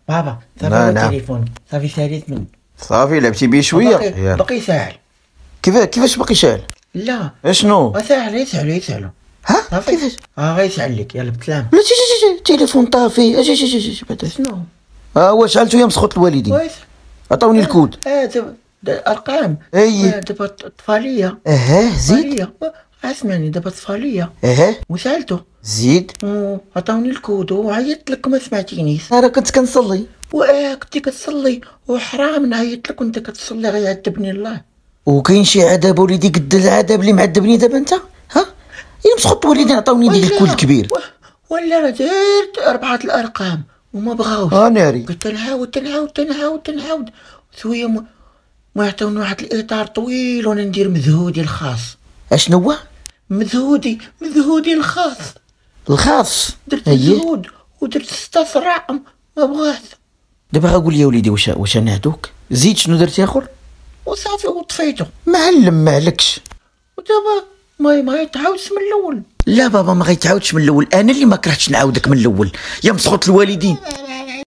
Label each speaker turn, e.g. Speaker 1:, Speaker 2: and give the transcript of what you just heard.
Speaker 1: بابا صافي
Speaker 2: نعم.
Speaker 1: التليفون صافي ساليت منه.
Speaker 2: صافي لعبتي بيه شويه.
Speaker 1: باقي ساهل.
Speaker 2: كيفاش باقي شاهل؟
Speaker 1: لا
Speaker 2: اشنو؟
Speaker 1: ساهل يسهلو.
Speaker 2: ها
Speaker 1: صافي
Speaker 2: كيفاش؟
Speaker 1: غيسهل لك. يلا بسلام.
Speaker 2: لا جي تليفون طافي. اجي بعدا
Speaker 1: شنو؟
Speaker 2: واش شعلتو يا مسخوط الوالدين؟
Speaker 1: واش
Speaker 2: عطاوني الكود.
Speaker 1: ارقام.
Speaker 2: اي
Speaker 1: دابا طفاليه.
Speaker 2: زيد.
Speaker 1: اسمعني دابا طفاليه. وسالته
Speaker 2: زيد.
Speaker 1: عطاوني الكود وعيطت لك ما سمعتينيش.
Speaker 2: انا كنت كنصلي.
Speaker 1: كنتي كتصلي وحرام نعيط لك وانت كتصلي غيعذبني الله.
Speaker 2: وكاين شي عذاب وليدي قد العذاب اللي معذبني دابا انت؟ يا مسخوط الوالدين عطاوني ديك الكود الكبير.
Speaker 1: ولا انا درت 4 الارقام وما بغاوش.
Speaker 2: ناري.
Speaker 1: قلت نعاود شويه ما يعطوني واحد الاطار طويل وانا ندير مذهودي الخاص.
Speaker 2: اشنو هو؟
Speaker 1: مذهودي الخاص. درت مذهود ودرت 16 رقم ما بغات.
Speaker 2: دابا غاقول لي يا وليدي واش انا هادوك زيد شنو درتي اخر؟
Speaker 1: وصافي وطفيته.
Speaker 2: معلم ما عليكش.
Speaker 1: ودابا ما يتعاودش من الاول.
Speaker 2: لا بابا ما غيتعاودش من الاول. انا اللي ما كرهتش نعاودك من الاول يا مسخوط الوالدين.